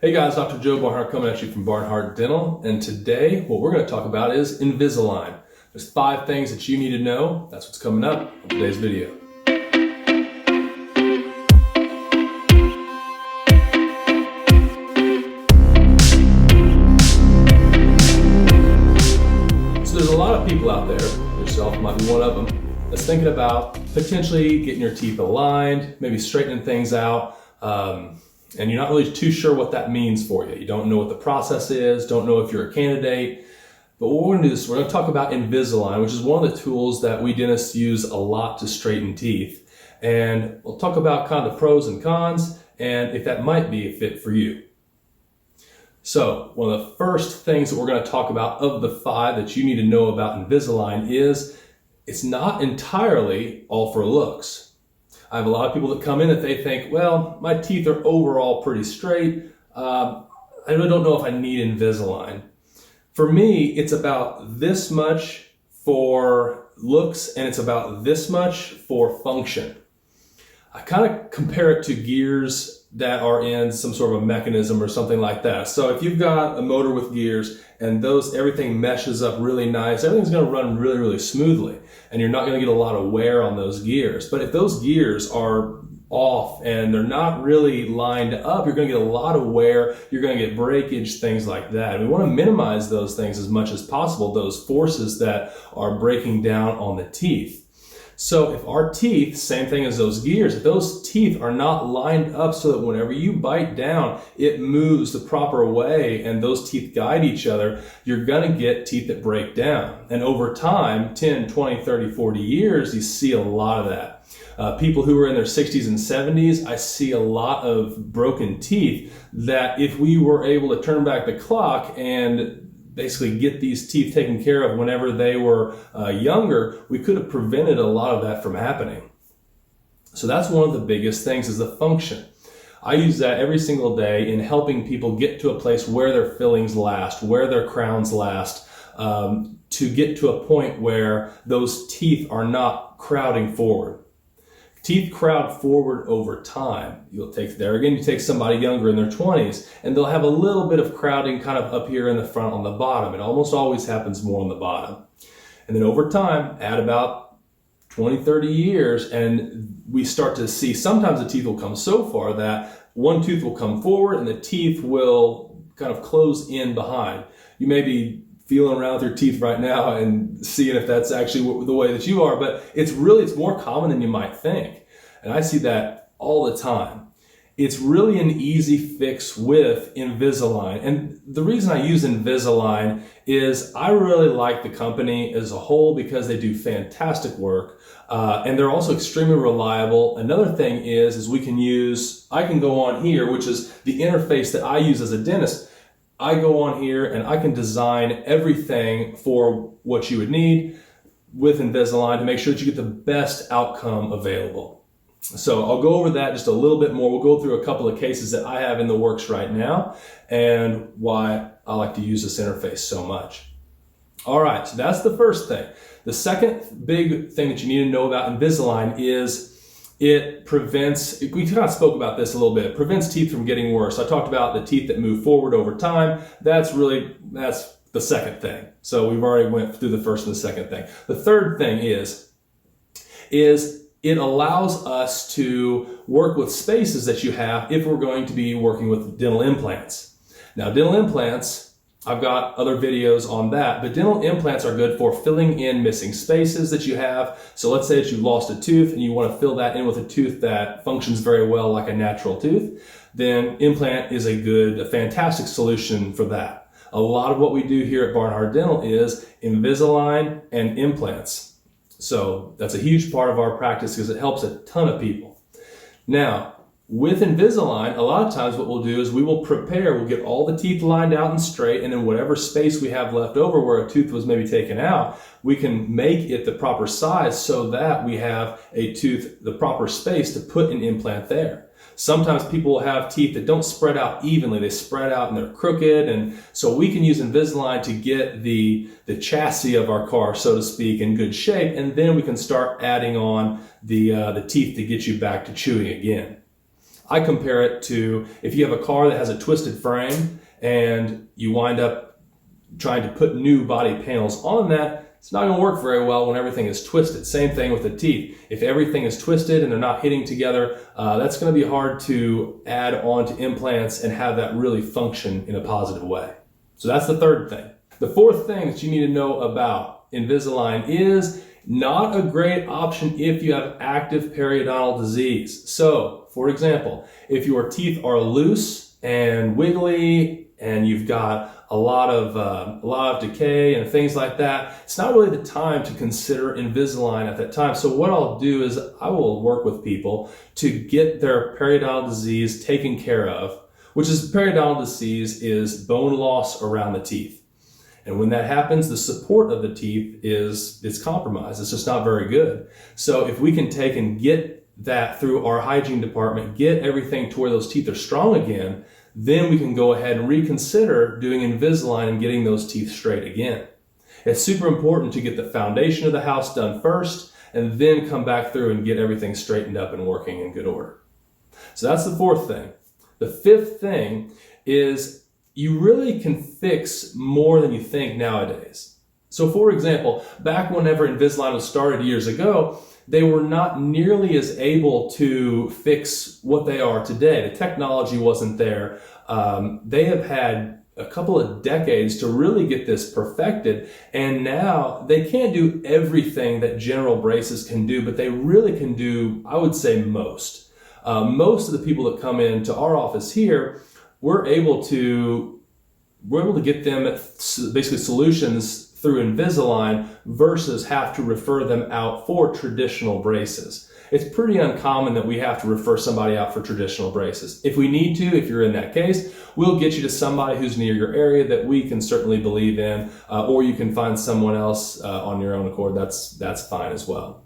Hey guys, Dr. Joe Barnhart coming at you from Barnhart Dental, and today what we're going to talk about is Invisalign. There's 5 things that you need to know. That's what's coming up in today's video. So there's a lot of people out there, yourself might be one of them, that's thinking about potentially getting your teeth aligned, maybe straightening things out, and you're not really too sure what that means for you. You don't know what the process is, don't know if you're a candidate. But what we're going to do is we're going to talk about Invisalign, which is one of the tools that we dentists use a lot to straighten teeth. And we'll talk about kind of the pros and cons and if that might be a fit for you. So one of the first things that we're going to talk about of the 5 that you need to know about Invisalign is it's not entirely all for looks. I have a lot of people that come in that they think, well, my teeth are overall pretty straight. I really don't know if I need Invisalign. For me, it's about this much for looks and it's about this much for function. I kind of compare it to gears that are in some sort of a mechanism or something like that. So if you've got a motor with gears and everything meshes up really nice, everything's going to run really, really smoothly and you're not going to get a lot of wear on those gears. But if those gears are off and they're not really lined up, you're going to get a lot of wear, you're going to get breakage, things like that. And we want to minimize those things as much as possible, those forces that are breaking down on the teeth. So if our teeth, same thing as those gears, if those teeth are not lined up so that whenever you bite down, it moves the proper way and those teeth guide each other, you're going to get teeth that break down. And over time, 10, 20, 30, 40 years, you see a lot of that. People who are in their 60s and 70s, I see a lot of broken teeth that if we were able to turn back the clock and basically get these teeth taken care of whenever they were younger, we could have prevented a lot of that from happening. So that's one of the biggest things is the function. I use that every single day in helping people get to a place where their fillings last, where their crowns last, to get to a point where those teeth are not crowding forward. Teeth crowd forward over time. You take somebody younger in their 20s and they'll have a little bit of crowding kind of up here in the front on the bottom. It almost always happens more on the bottom. And then over time, add about 20, 30 years, and we start to see sometimes the teeth will come so far that one tooth will come forward and the teeth will kind of close in behind. You may be feeling around with your teeth right now and seeing if that's actually the way that you are, but it's more common than you might think. And I see that all the time. It's really an easy fix with Invisalign. And the reason I use Invisalign is I really like the company as a whole because they do fantastic work. And they're also extremely reliable. Another thing is I can go on here, which is the interface that I use as a dentist. I go on here and I can design everything for what you would need with Invisalign to make sure that you get the best outcome available. So I'll go over that just a little bit more. We'll go through a couple of cases that I have in the works right now and why I like to use this interface so much. All right, so that's the first thing. The second big thing that you need to know about Invisalign is it prevents, we kind of spoke about this a little bit, it prevents teeth from getting worse. I talked about the teeth that move forward over time. That's the second thing. So we've already went through the first and the second thing. The third thing is it allows us to work with spaces that you have if we're going to be working with dental implants. Now, dental implants, I've got other videos on that, but dental implants are good for filling in missing spaces that you have. So let's say that you've lost a tooth and you want to fill that in with a tooth that functions very well like a natural tooth, then implant is a fantastic solution for that. A lot of what we do here at Barnhart Dental is Invisalign and implants. So that's a huge part of our practice because it helps a ton of people. Now, with Invisalign, a lot of times what we'll do is we'll get all the teeth lined out and straight, and then whatever space we have left over where a tooth was maybe taken out, we can make it the proper size so that we have the proper space to put an implant there. Sometimes people will have teeth that don't spread out evenly. They spread out and they're crooked. And so we can use Invisalign to get the chassis of our car, so to speak, in good shape. And then we can start adding on the teeth to get you back to chewing again. I compare it to if you have a car that has a twisted frame and you wind up trying to put new body panels on that, it's not going to work very well when everything is twisted. Same thing with the teeth. If everything is twisted and they're not hitting together, that's going to be hard to add on to implants and have that really function in a positive way. So that's the third thing. The fourth thing that you need to know about Invisalign is not a great option if you have active periodontal disease. So, for example, if your teeth are loose and wiggly and you've got a lot of decay and things like that, it's not really the time to consider Invisalign at that time. So what I'll do is I will work with people to get their periodontal disease taken care of, which is periodontal disease is bone loss around the teeth. And when that happens, the support of the teeth is compromised. It's just not very good. So if we can take and get that through our hygiene department, get everything to where those teeth are strong again, then we can go ahead and reconsider doing Invisalign and getting those teeth straight again. It's super important to get the foundation of the house done first and then come back through and get everything straightened up and working in good order. So that's the fourth thing. The fifth thing is you really can fix more than you think nowadays. So for example, back whenever Invisalign was started years ago, they were not nearly as able to fix what they are today. The technology wasn't there. They have had a couple of decades to really get this perfected, and now they can't do everything that general braces can do, but they really can do, I would say, most. Most of the people that come into our office here, we're able to get them basically solutions through Invisalign versus have to refer them out for traditional braces. It's pretty uncommon that we have to refer somebody out for traditional braces. If we need to, if you're in that case, we'll get you to somebody who's near your area that we can certainly believe in, or you can find someone else on your own accord. That's fine as well.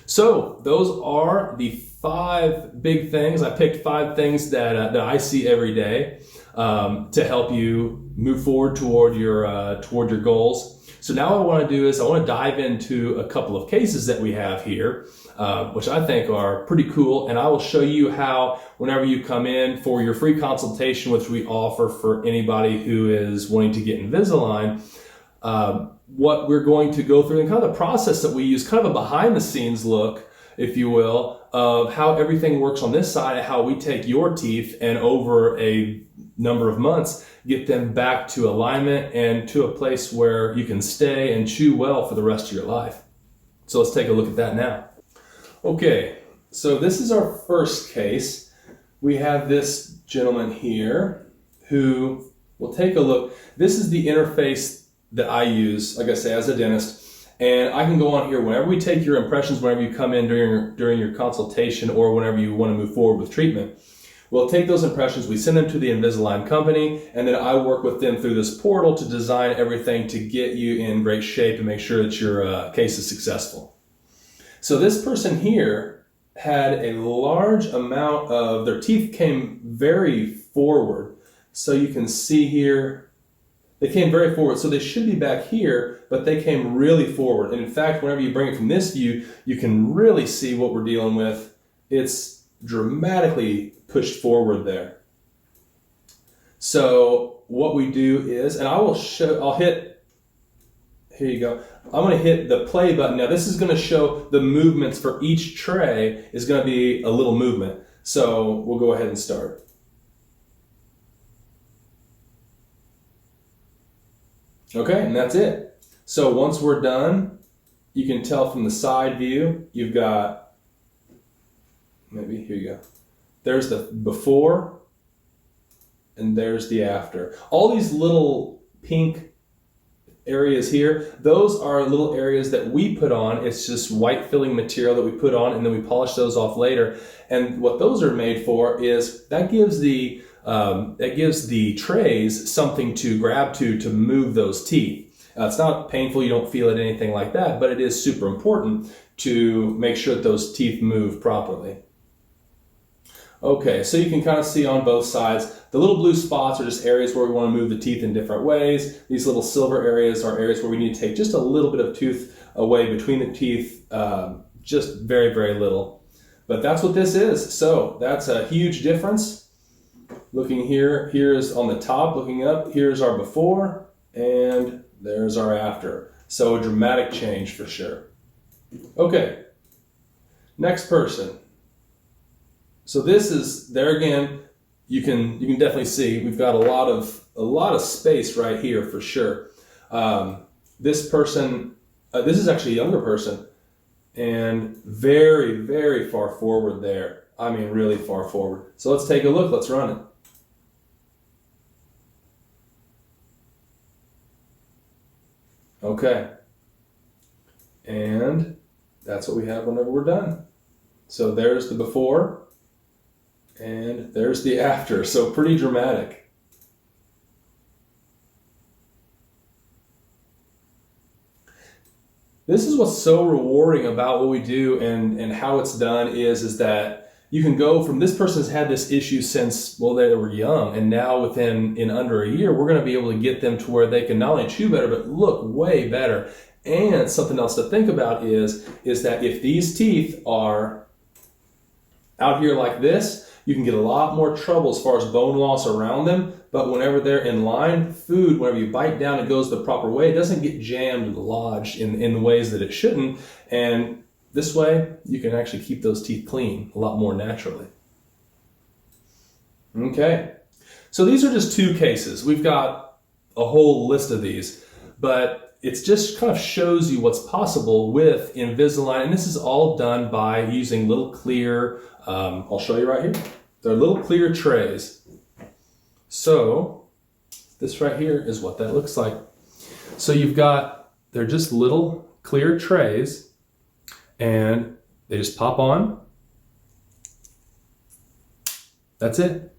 So those are the 5 big things. I picked 5 things that I see every day to help you move forward toward your goals. So now what I want to do is I want to dive into a couple of cases that we have here, which I think are pretty cool, and I will show you how whenever you come in for your free consultation, which we offer for anybody who is wanting to get Invisalign, what we're going to go through and kind of the process that we use, kind of a behind the scenes look, if you will, of how everything works on this side and how we take your teeth and over a number of months get them back to alignment and to a place where you can stay and chew well for the rest of your life. So let's take a look at that now. Okay, so this is our first case. We have this gentleman here who, we'll take a look. This is the interface that I use, like I say, as a dentist. And I can go on here whenever we take your impressions, whenever you come in during your consultation or whenever you want to move forward with treatment. We'll take those impressions, we send them to the Invisalign company, and then I work with them through this portal to design everything to get you in great shape and make sure that your case is successful. So this person here had a large amount of, their teeth came very forward. So you can see here, they came very forward. So they should be back here, but they came really forward. And in fact, whenever you bring it from this view, you can really see what we're dealing with. It's dramatically pushed forward there. So what we do is, and I'll hit, here you go. I'm going to hit the play button. Now this is going to show the movements for each tray is going to be a little movement. So we'll go ahead and start. Okay, and that's it. So once we're done, you can tell from the side view, you've got, maybe, here you go. There's the before, and there's the after. All these little pink areas here, those are little areas that we put on. It's just white filling material that we put on, and then we polish those off later. And what those are made for is that gives the trays something to grab to move those teeth. It's not painful, you don't feel it, anything like that, but it is super important to make sure that those teeth move properly. Okay, so you can kind of see on both sides, the little blue spots are just areas where we want to move the teeth in different ways. These little silver areas are areas where we need to take just a little bit of tooth away between the teeth, just very, very little. But that's what this is. So that's a huge difference. Looking here, here's on the top, looking up, here's our before, and there's our after. So a dramatic change for sure. Okay, next person. So this is, there again, you can definitely see we've got a lot of space right here for sure. This person, this is actually a younger person, and very, very far forward there. I mean, really far forward. So let's take a look. Let's run it. Okay. And that's what we have whenever we're done. So there's the before, and there's the after. So pretty dramatic. This is what's so rewarding about what we do and how it's done is that you can go from this person's had this issue since, well, they were young, and now in under a year, we're going to be able to get them to where they can not only chew better, but look way better. And something else to think about is that if these teeth are out here like this, you can get a lot more trouble as far as bone loss around them, but whenever they're in line, food, whenever you bite down, it goes the proper way. It doesn't get jammed and lodged in the ways that it shouldn't, and this way, you can actually keep those teeth clean a lot more naturally. Okay, so these are just two cases. We've got a whole list of these, but it just kind of shows you what's possible with Invisalign, and this is all done by using little clear, I'll show you right here. They're little clear trays. So this right here is what that looks like. So they're just little clear trays, and they just pop on. That's it.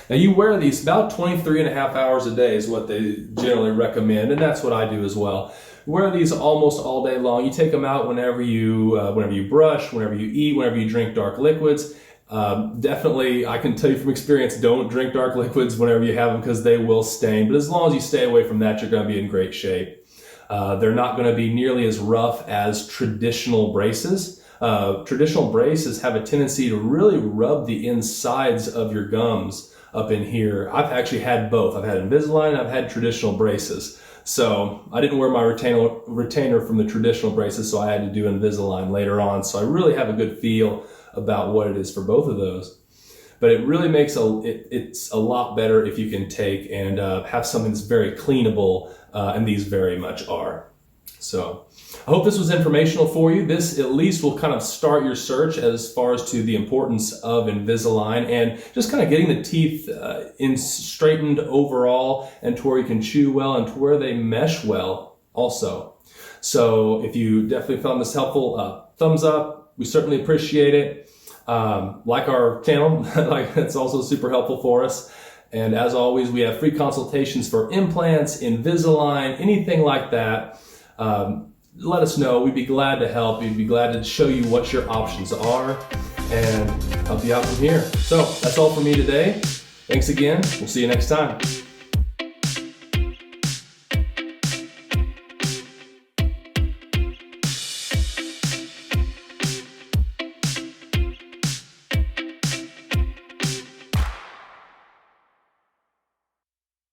Now you wear these about 23.5 hours a day is what they generally recommend, and that's what I do as well. Wear these almost all day long. You take them out whenever you brush, whenever you eat, whenever you drink dark liquids. Definitely, I can tell you from experience, don't drink dark liquids whenever you have them because they will stain. But as long as you stay away from that, you're going to be in great shape. They're not going to be nearly as rough as traditional braces. Traditional braces have a tendency to really rub the insides of your gums up in here. I've actually had both. I've had Invisalign and I've had traditional braces. So I didn't wear my retainer from the traditional braces, so I had to do Invisalign later on. So I really have a good feel about what it is for both of those. But it really makes it's a lot better if you can take and have something that's very cleanable, and these very much are. So I hope this was informational for you. This at least will kind of start your search as far as to the importance of Invisalign and just kind of getting the teeth straightened overall and to where you can chew well and to where they mesh well also. So if you definitely found this helpful, thumbs up. We certainly appreciate it. Like our channel, like it's also super helpful for us. And as always, we have free consultations for implants, Invisalign, anything like that. Let us know. We'd be glad to help. We'd be glad to show you what your options are and help you out from here. So that's all for me today. Thanks again. We'll see you next time.